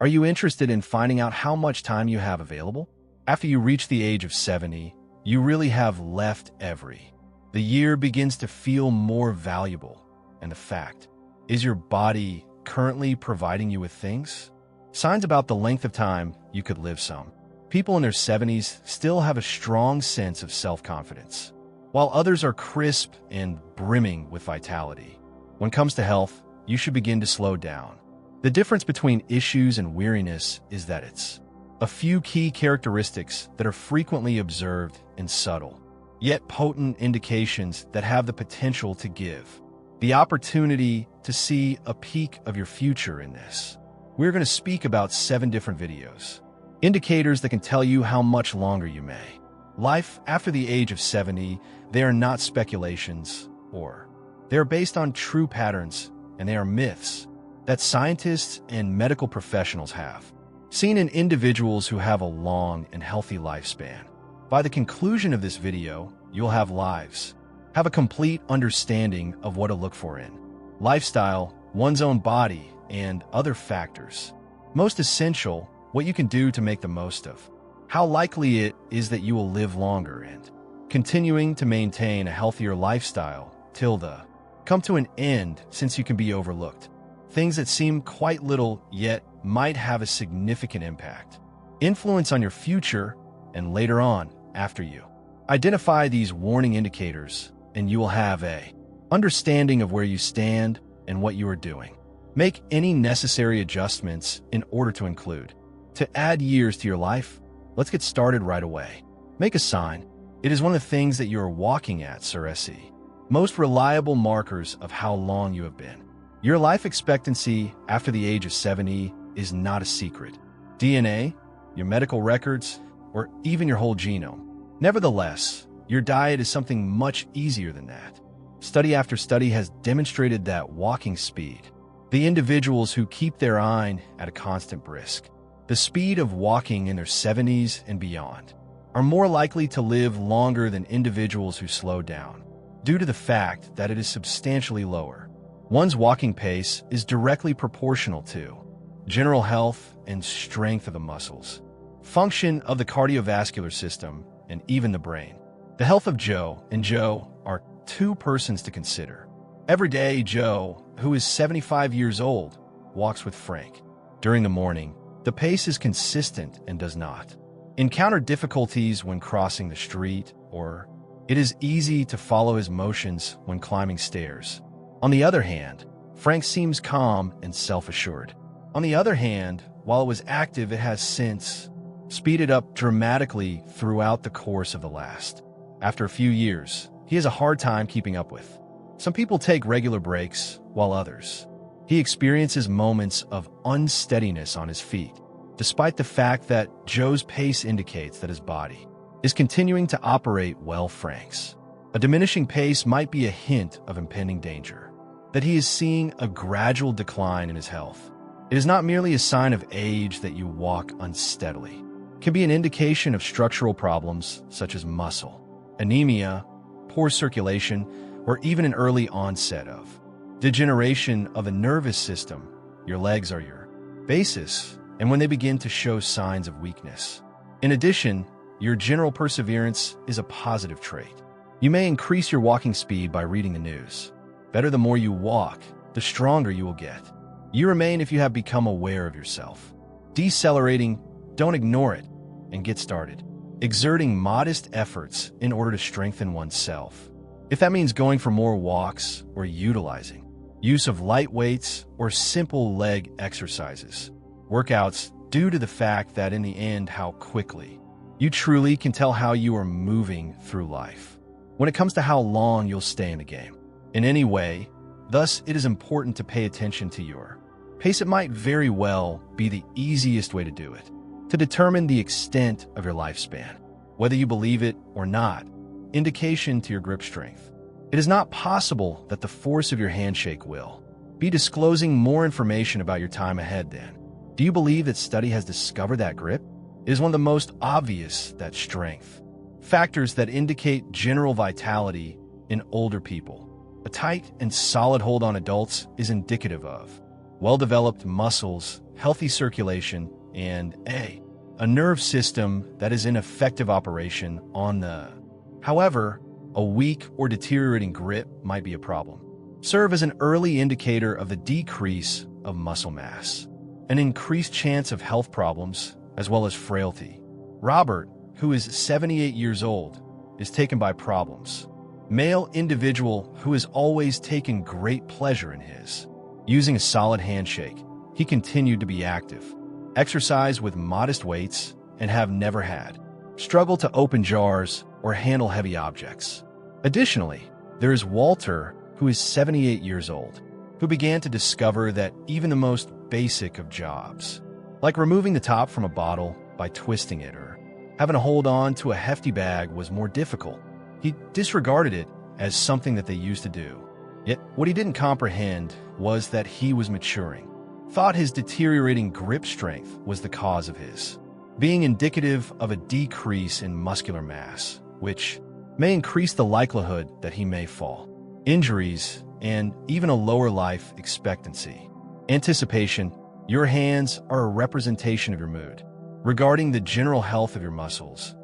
Are you interested in finding out how much time you have available? After you reach the age of 70, you really have left every. The year begins to feel more valuable, and the fact, is your body currently providing you with things? Signs about the length of time you could live some. People in their 70s still have a strong sense of self-confidence, while others are crisp and brimming with vitality. When it comes to health, you should begin to slow down. The difference between issues and weariness is that it's a few key characteristics that are frequently observed and subtle, yet potent indications that have the potential to give the opportunity to see a peek of your future in this. We're going to speak about 7 different videos, indicators that can tell you how much longer you may. Life after the age of 70, they are not speculations, or they are based on true patterns, and they are myths that scientists and medical professionals have seen in individuals who have a long and healthy lifespan. By the conclusion of this video, you'll have a complete understanding of what to look for in lifestyle, one's own body, and other factors. Most essential, what you can do to make the most of how likely it is that you will live longer and continuing to maintain a healthier lifestyle till the come to an end, since you can be overlooked. Things that seem quite little yet might have a significant impact, influence on your future, and later on, after you identify these warning indicators, and you will have a understanding of where you stand and what you are doing. Make any necessary adjustments in order to include to add years to your life. Let's get started right away. Make a sign. It is one of the things that you are walking at, Suresi. Most reliable markers of how long you have been. Your life expectancy after the age of 70 is not a secret. DNA, your medical records, or even your whole genome. Nevertheless, your diet is something much easier than that. Study after study has demonstrated that walking speed, the individuals who keep their eye at a constant brisk, the speed of walking in their 70s and beyond, are more likely to live longer than individuals who slow down, due to the fact that it is substantially lower. One's walking pace is directly proportional to general health and strength of the muscles, function of the cardiovascular system, and even the brain. The health of Joe and Joe are 2 persons to consider. Every day, Joe, who is 75 years old, walks with Frank. During the morning, the pace is consistent and does not encounter difficulties when crossing the street, or it is easy to follow his motions when climbing stairs. On the other hand, Frank seems calm and self-assured. On the other hand, while it was active, it has since speeded up dramatically throughout the course of the last. After a few years, he has a hard time keeping up with. Some people take regular breaks, while others, he experiences moments of unsteadiness on his feet, despite the fact that Joe's pace indicates that his body is continuing to operate well. Frank's a diminishing pace might be a hint of impending danger, that he is seeing a gradual decline in his health. It is not merely a sign of age that you walk unsteadily. It can be an indication of structural problems such as muscle, anemia, poor circulation, or even an early onset of degeneration of the nervous system. Your legs are your basis, and when they begin to show signs of weakness. In addition, your general perseverance is a positive trait. You may increase your walking speed by reading the news. Better the more you walk, the stronger you will get. You remain if you have become aware of yourself. Decelerating, don't ignore it, and get started. Exerting modest efforts in order to strengthen oneself. If that means going for more walks or utilizing use of light weights or simple leg exercises, workouts, due to the fact that in the end how quickly you truly can tell how you are moving through life when it comes to how long you'll stay in the game. In any way, thus it is important to pay attention to your pace. It might very well be the easiest way to do it, to determine the extent of your lifespan, whether you believe it or not. Indication to your grip strength. It is not possible that the force of your handshake will be disclosing more information about your time ahead then. Do you believe that study has discovered that grip? It is one of the most obvious that strength. Factors that indicate general vitality in older people. A tight and solid hold on adults is indicative of well-developed muscles, healthy circulation, and a nerve system that is in effective operation on the. However, a weak or deteriorating grip might be a problem. Serve as an early indicator of the decrease of muscle mass, an increased chance of health problems, as well as frailty. Robert, who is 78 years old, is taken by problems. Male individual who has always taken great pleasure in his. Using a solid handshake, he continued to be active. Exercise with modest weights and have never had. Struggle to open jars or handle heavy objects. Additionally, there is Walter, who is 78 years old, who began to discover that even the most basic of jobs, like removing the top from a bottle by twisting it or having to hold on to a hefty bag, was more difficult. He disregarded it as something that they used to do. Yet, what he didn't comprehend was that he was maturing. Thought his deteriorating grip strength was the cause of his being indicative of a decrease in muscular mass, which may increase the likelihood that he may fall. Injuries, and even a lower life expectancy. Anticipation. Your hands are a representation of your mood. Regarding the general health of your muscles,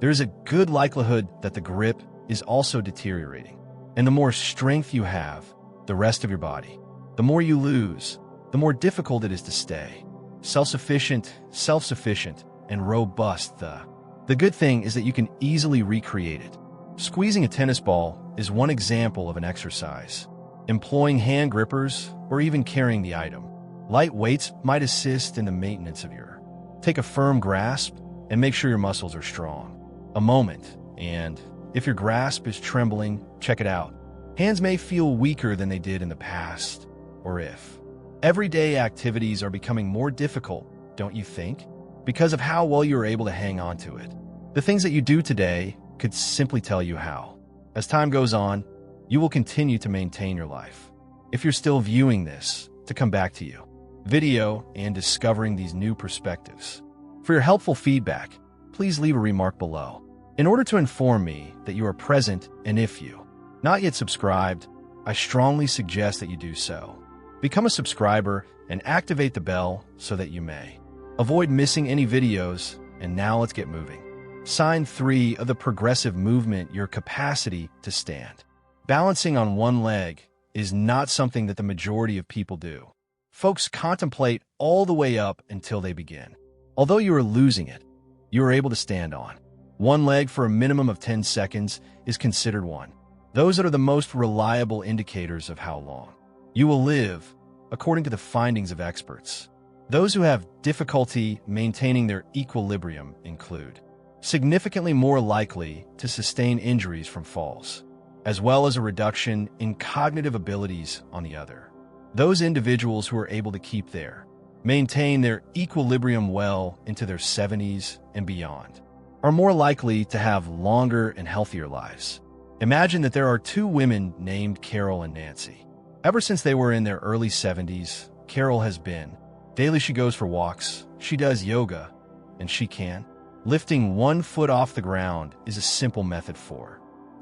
there is a good likelihood that the grip is also deteriorating. And the more strength you have, the rest of your body, the more you lose, the more difficult it is to stay self-sufficient, and robust. The good thing is that you can easily recreate it. Squeezing a tennis ball is one example of an exercise. Employing hand grippers or even carrying the item. Light weights might assist in the maintenance of your. Take a firm grasp and make sure your muscles are strong. A moment, and if your grasp is trembling, check it out. Hands may feel weaker than they did in the past, or if everyday activities are becoming more difficult, don't you think? Because of how well you are able to hang on to it. The things that you do today could simply tell you how. As time goes on, you will continue to maintain your life. If you're still viewing this, to come back to you. Video and discovering these new perspectives. For your helpful feedback, please leave a remark below. In order to inform me that you are present, and if you not yet subscribed, I strongly suggest that you do so. Become a subscriber and activate the bell so that you may avoid missing any videos. And now let's get moving. Sign 3 of the progressive movement: your capacity to stand. Balancing on one leg is not something that the majority of people do. Folks contemplate all the way up until they begin. Although you are losing it, you are able to stand on one leg for a minimum of 10 seconds is considered one. Those are the most reliable indicators of how long you will live, according to the findings of experts. Those who have difficulty maintaining their equilibrium include significantly more likely to sustain injuries from falls, as well as a reduction in cognitive abilities on the other. Those individuals who are able to maintain their equilibrium well into their 70s and beyond are more likely to have longer and healthier lives. Imagine that there are 2 women named Carol and Nancy. Ever since they were in their early 70s, Carol has been daily. She goes for walks, she does yoga, and she can. Lifting one foot off the ground is a simple method for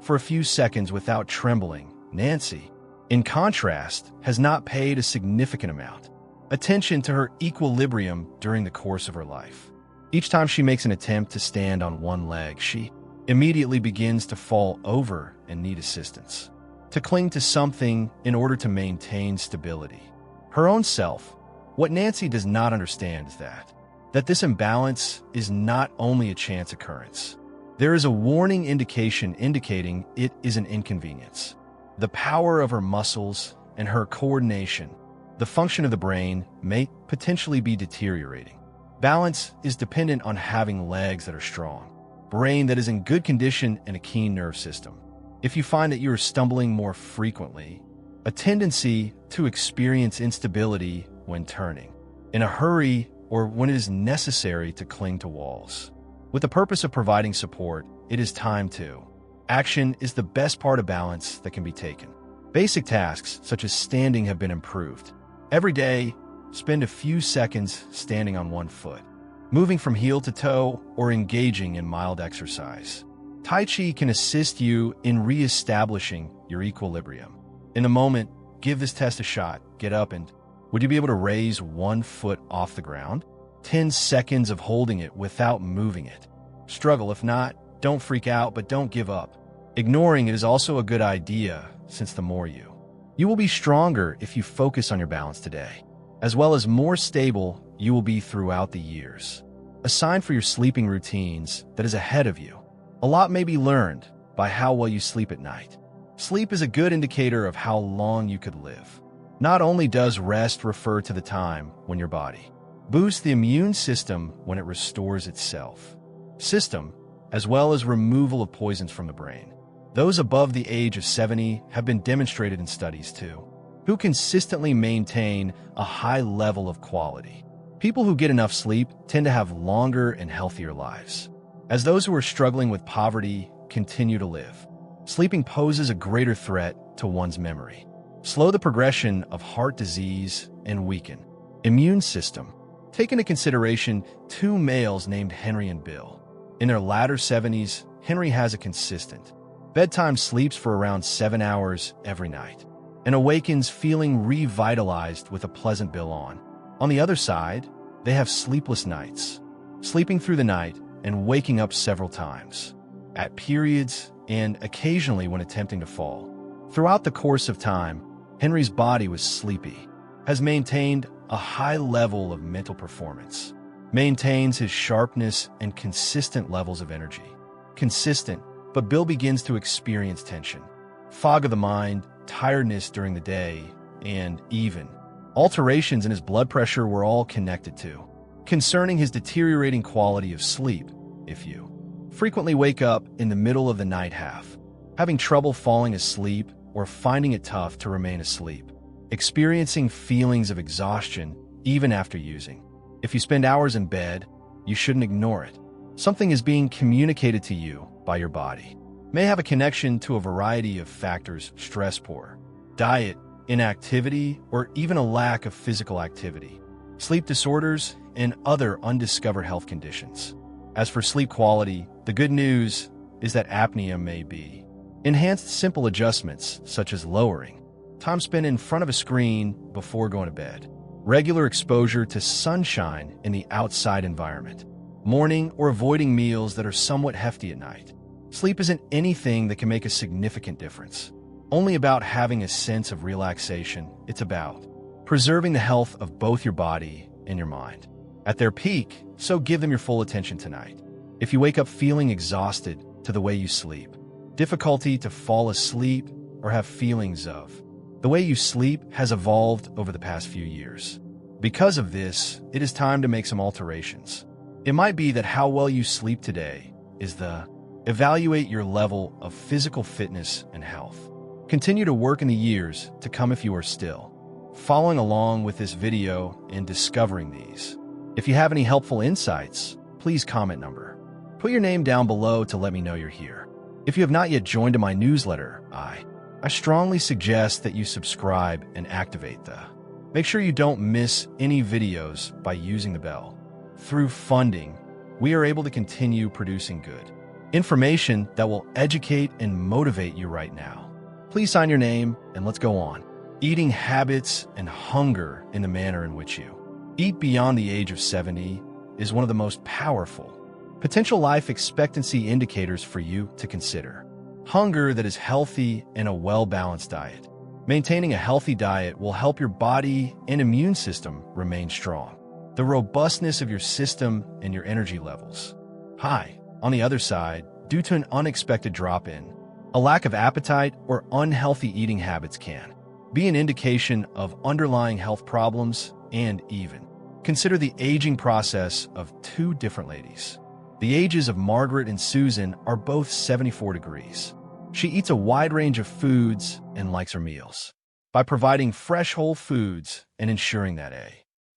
a few seconds without trembling. Nancy, in contrast, has not paid a significant amount attention to her equilibrium during the course of her life. Each time she makes an attempt to stand on one leg, she immediately begins to fall over and need assistance to cling to something in order to maintain stability. Her own self. What Nancy does not understand is that this imbalance is not only a chance occurrence. There is a warning indication indicating it is an inconvenience. The power of her muscles and her coordination, the function of the brain, may potentially be deteriorating. Balance is dependent on having legs that are strong, brain that is in good condition, and a keen nerve system. If you find that you are stumbling more frequently, a tendency to experience instability when turning, in a hurry, or when it is necessary to cling to walls. With the purpose of providing support, it is time to. Action is the best part of balance that can be taken. Basic tasks such as standing have been improved. Every day, spend a few seconds standing on one foot, moving from heel to toe, or engaging in mild exercise. Tai Chi can assist you in re-establishing your equilibrium. In a moment, give this test a shot. Get up and Would you be able to raise 1 foot off the ground? 10 seconds of holding it without moving it. Struggle. If not, don't freak out, but don't give up. Ignoring it is also a good idea, since the more you will be stronger if you focus on your balance today, as well as more stable you will be throughout the years. A sign for your sleeping routines that is ahead of you. A lot may be learned by how well you sleep at night. Sleep is a good indicator of how long you could live. Not only does rest refer to the time when your body boosts the immune system when it restores itself, as well as removal of poisons from the brain. Those above the age of 70 have been demonstrated in studies too, who consistently maintain a high level of quality. People who get enough sleep tend to have longer and healthier lives, as those who are struggling with poverty continue to live. Sleeping poses a greater threat to one's memory, slow the progression of heart disease, and weaken immune system. Take into consideration two males named Henry and Bill. In their latter 70s, Henry has a consistent bedtime, sleeps for around 7 hours every night, and awakens feeling revitalized with a pleasant Bill on. On the other side, they have sleepless nights, sleeping through the night and waking up several times, at periods and occasionally when attempting to fall. Throughout the course of time, Henry's body was sleepy, has maintained a high level of mental performance, maintains his sharpness and consistent levels of energy. But Bill begins to experience tension, fog of the mind, tiredness during the day, and even alterations in his blood pressure were all connected to. Concerning his deteriorating quality of sleep, if you frequently wake up in the middle of the night having trouble falling asleep or finding it tough to remain asleep, experiencing feelings of exhaustion even after using. If you spend hours in bed, you shouldn't ignore it. Something is being communicated to you by your body. May have a connection to a variety of factors: stress, poor diet, inactivity, or even a lack of physical activity, sleep disorders, and other undiscovered health conditions. As for sleep quality, the good news is that apnea may be enhanced. Simple adjustments, such as lowering time spent in front of a screen before going to bed, regular exposure to sunshine in the outside environment, morning or avoiding meals that are somewhat hefty at night. Sleep isn't anything that can make a significant difference, only about having a sense of relaxation. It's about preserving the health of both your body and your mind at their peak, so give them your full attention tonight. If you wake up feeling exhausted to the way you sleep, difficulty to fall asleep, or have feelings of the way you sleep has evolved over the past few years. Because of this, it is time to make some alterations. It might be that how well you sleep today is evaluate your level of physical fitness and health. Continue to work in the years to come if you are still following along with this video and discovering these. If you have any helpful insights, please comment number. Put your name down below to let me know you're here. If you have not yet joined my newsletter, I strongly suggest that you subscribe and activate Make sure you don't miss any videos by using the bell. Through funding, we are able to continue producing good information that will educate and motivate you right now. Please sign your name and let's go on. Eating habits and hunger in the manner in which you eat beyond the age of 70 is one of the most powerful potential life expectancy indicators for you to consider. Hunger that is healthy and a well-balanced diet. Maintaining a healthy diet will help your body and immune system remain strong, the robustness of your system and your energy levels high. On the other side, due to an unexpected drop-in, a lack of appetite or unhealthy eating habits can be an indication of underlying health problems. And even consider the aging process of two different ladies. The ages of Margaret and Susan are both 74 degrees. She eats a wide range of foods and likes her meals. By providing fresh whole foods and ensuring that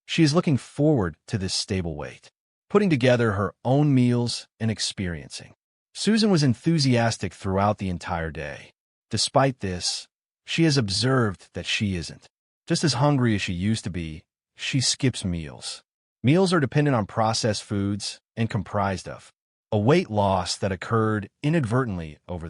she is looking forward to this stable weight, putting together her own meals and experiencing. Susan was enthusiastic throughout the entire day. Despite this, she has observed that she isn't just as hungry as she used to be. She skips meals. Meals are dependent on processed foods and comprised of a weight loss that occurred inadvertently over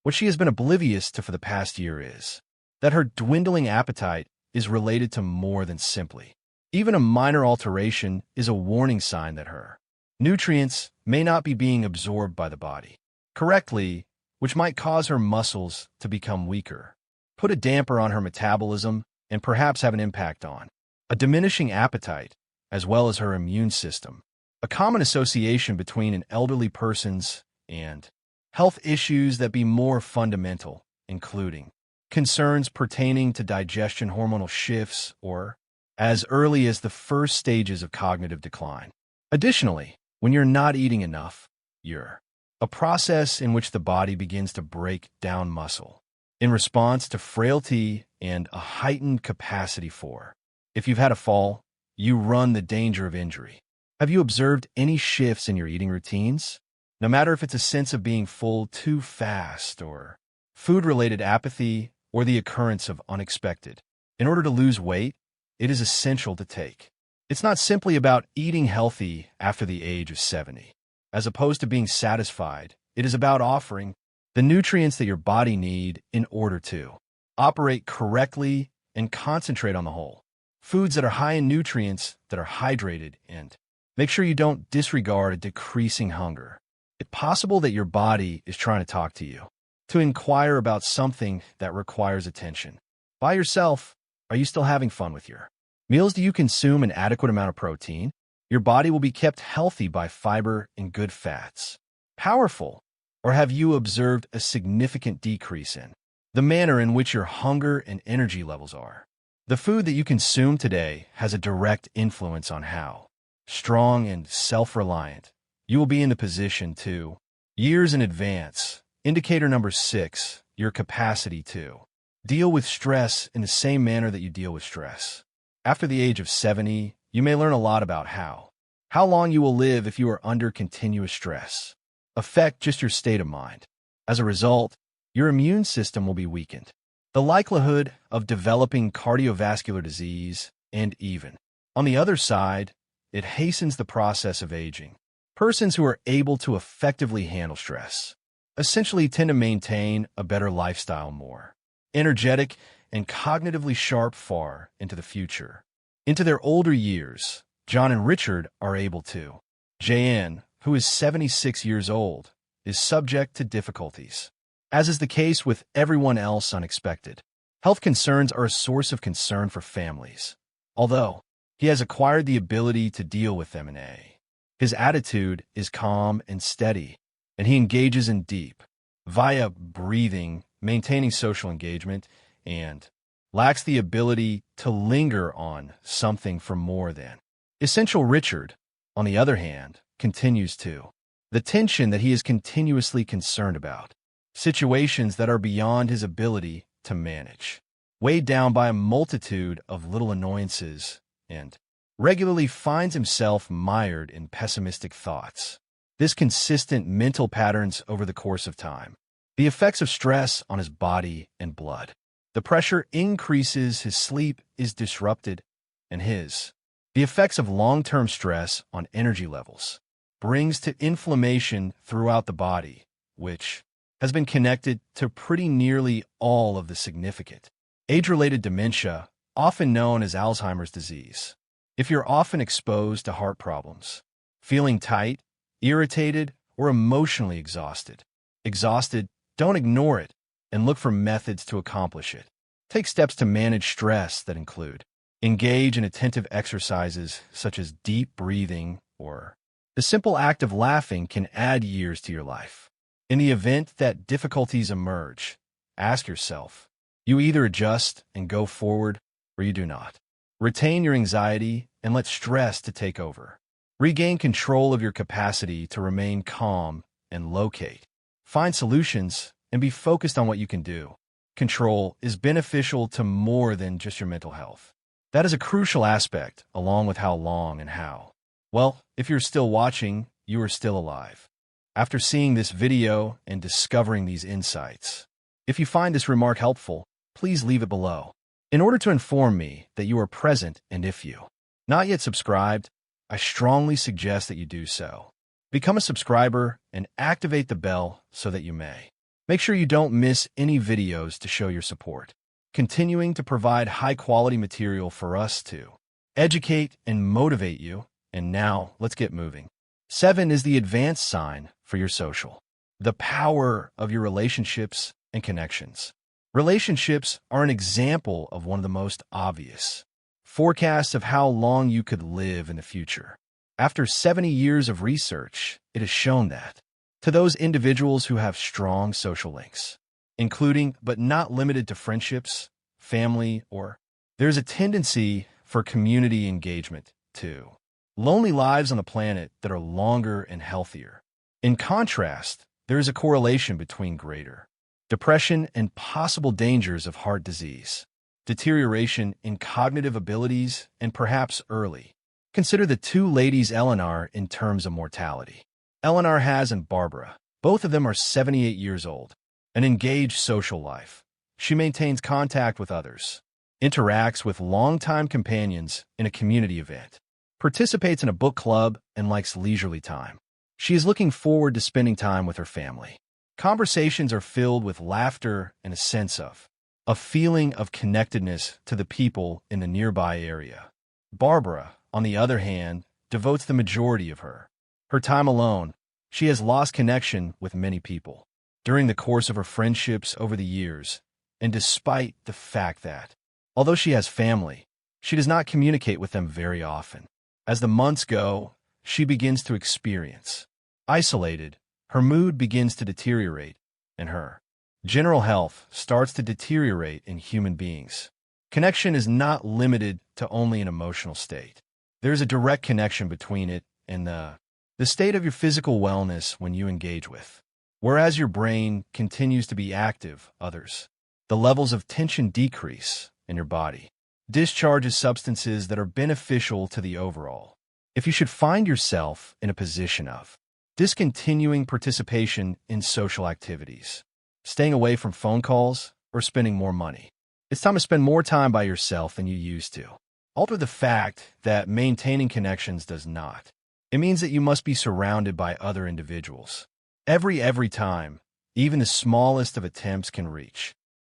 what she has been oblivious to for the past year is that her dwindling appetite is related to more than simply. Even a minor alteration is a warning sign that her nutrients may not be being absorbed by the body correctly, which might cause her muscles to become weaker, put a damper on her metabolism, and perhaps have an impact on a diminishing appetite, as well as her immune system. A common association between an elderly person's and health issues that be more fundamental, including concerns pertaining to digestion, hormonal shifts, or as early as the first stages of cognitive decline. Additionally, when you're not eating enough, you're a process in which the body begins to break down muscle in response to frailty and a heightened capacity for. If you've had a fall, you run the danger of injury. Have you observed any shifts in your eating routines? No matter if it's a sense of being full too fast or food-related apathy or the occurrence of unexpected. In order to lose weight, it is essential to take. It's not simply about eating healthy after the age of 70. As opposed to being satisfied, it is about offering the nutrients that your body needs in order to operate correctly and concentrate on the whole. Foods that are high in nutrients, that are hydrated, and make sure you don't disregard a decreasing hunger. It's possible that your body is trying to talk to you, to inquire about something that requires attention. By yourself, are you still having fun with your meals? Do you consume an adequate amount of protein? Your body will be kept healthy by fiber and good fats. Powerful. Or have you observed a significant decrease in the manner in which your hunger and energy levels are? The food that you consume today has a direct influence on how strong and self-reliant you will be in the position to, years in advance. Indicator number 6, your capacity to deal with stress in the same manner that you deal with stress. After the age of 70, you may learn a lot about how long you will live if you are under continuous stress. Affect just your state of mind. As a result, your immune system will be weakened. The likelihood of developing cardiovascular disease, and even, on the other side, it hastens the process of aging. Persons who are able to effectively handle stress essentially tend to maintain a better lifestyle, more energetic and cognitively sharp far into the future. Into their older years, John and Richard are able to. Jan, who is 76 years old, is subject to difficulties. As is the case with everyone else, unexpected health concerns are a source of concern for families. Although he has acquired the ability to deal with them his attitude is calm and steady, and he engages in deep, via breathing, maintaining social engagement, and lacks the ability to linger on something for more than essential. Richard, on the other hand, continues to the tension that he is continuously concerned about, situations that are beyond his ability to manage, weighed down by a multitude of little annoyances, and regularly finds himself mired in pessimistic thoughts. This consistent mental patterns over the course of time. The effects of stress on his body and blood. The pressure increases, his sleep is disrupted, and the effects of long-term stress on energy levels brings to inflammation throughout the body, which has been connected to pretty nearly all of the significant age-related dementia, often known as Alzheimer's disease. If you're often exposed to heart problems, feeling tight, irritated, or emotionally exhausted, don't ignore it and look for methods to accomplish it. Take steps to manage stress that include engage in attentive exercises such as deep breathing, or the simple act of laughing can add years to your life. In the event that difficulties emerge, ask yourself, you either adjust and go forward or you do not. Retain your anxiety and let stress to take over. Regain control of your capacity to remain calm and locate. Find solutions and be focused on what you can do. Control is beneficial to more than just your mental health. That is a crucial aspect, along with how long and how. Well, if you're still watching, you are still alive. After seeing this video and discovering these insights, if you find this remark helpful, please leave it below, in order to inform me that you are present, and if you not yet subscribed, I strongly suggest that you do so. Become a subscriber and activate the bell so that you may make sure you don't miss any videos to show your support. continuing to provide high-quality material for us to educate and motivate you. And now, let's get moving. 7 is the advanced sign for your social. The power of your relationships and connections. Relationships are an example of one of the most obvious forecasts of how long you could live in the future. After 70 years of research, it has shown that to those individuals who have strong social links, including but not limited to friendships, family, or there's a tendency for community engagement too. Lonely lives on the planet that are longer and healthier. In contrast, there is a correlation between greater depression and possible dangers of heart disease, deterioration in cognitive abilities, and perhaps early. Consider the two ladies Eleanor in terms of mortality. Eleanor has and Barbara. Both of them are 78 years old. An engaged social life. She maintains contact with others, interacts with longtime companions in a community event, participates in a book club, and likes leisurely time. She is looking forward to spending time with her family. Conversations are filled with laughter and a sense of a feeling of connectedness to the people in the nearby area. Barbara, on the other hand, devotes the majority of her time alone. She has lost connection with many people during the course of her friendships over the years, and despite the fact that, although she has family, she does not communicate with them very often. As the months go, she begins to experience isolated. Her mood begins to deteriorate, and her general health starts to deteriorate in human beings. Connection is not limited to only an emotional state. There is a direct connection between it and the state of your physical wellness when you engage with. Whereas your brain continues to be active, others, the levels of tension decrease in your body, discharges substances that are beneficial to the overall. If you should find yourself in a position of discontinuing participation in social activities, staying away from phone calls, or spending more money, it's time to spend more time by yourself than you used to. Alter the fact that maintaining connections does not. It means that you must be surrounded by other individuals. Every time, even the smallest of attempts can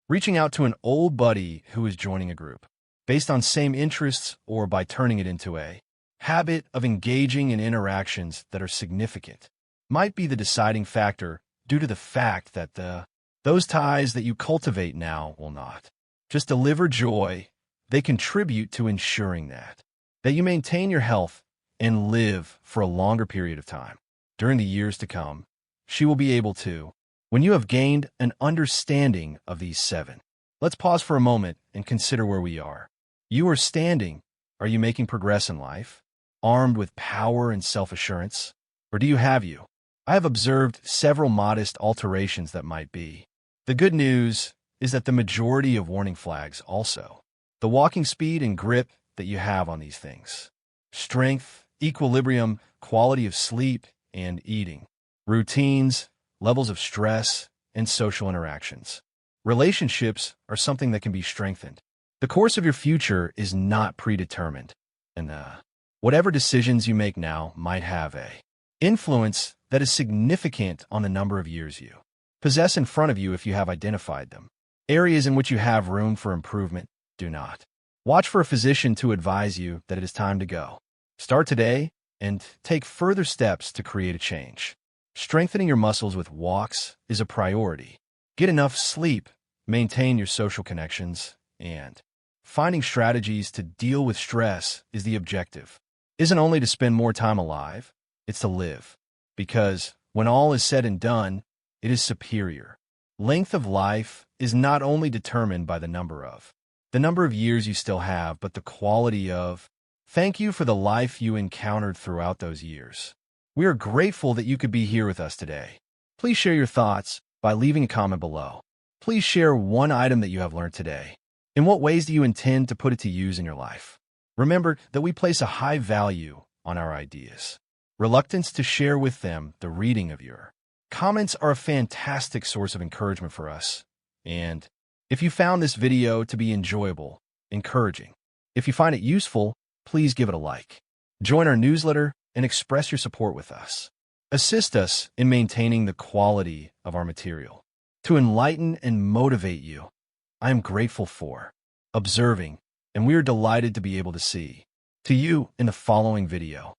reaching out to an old buddy who is joining a group, based on same interests or by turning it into a habit of engaging in interactions that are significant, might be the deciding factor due to the fact that those ties that you cultivate now will not just deliver joy, they contribute to ensuring that you maintain your health and live for a longer period of time. During the years to come, she will be able to, when you have gained an understanding of these 7. Let's pause for a moment and consider where we are. You are standing. Are you making progress in life? Armed with power and self-assurance? Or do you have you? I have observed several modest alterations that might be. The good news is that the majority of warning flags also. The walking speed and grip that you have on these things. Strength, equilibrium, quality of sleep and eating. Routines, levels of stress, and social interactions. Relationships are something that can be strengthened. The course of your future is not predetermined, and whatever decisions you make now might have a influence that is significant on the number of years you possess in front of you if you have identified them. Areas in which you have room for improvement, do not. Watch for a physician to advise you that it is time to go. Start today and take further steps to create a change. Strengthening your muscles with walks is a priority. Get enough sleep, maintain your social connections, and finding strategies to deal with stress is the objective. Isn't only to spend more time alive, it's to live. Because when all is said and done, it is superior. Length of life is not only determined by the number of years you still have, but the quality of. Thank you for the life you encountered throughout those years. We are grateful that you could be here with us today. Please share your thoughts by leaving a comment below. Please share one item that you have learned today. In what ways do you intend to put it to use in your life? Remember that we place a high value on our ideas. Reluctance to share with them the reading of your comments are a fantastic source of encouragement for us. And if you found this video to be enjoyable, encouraging, if you find it useful, please give it a like. Join our newsletter and express your support with us. Assist us in maintaining the quality of our material to enlighten and motivate you. I am grateful for, observing, and we are delighted to be able to see to you in the following video.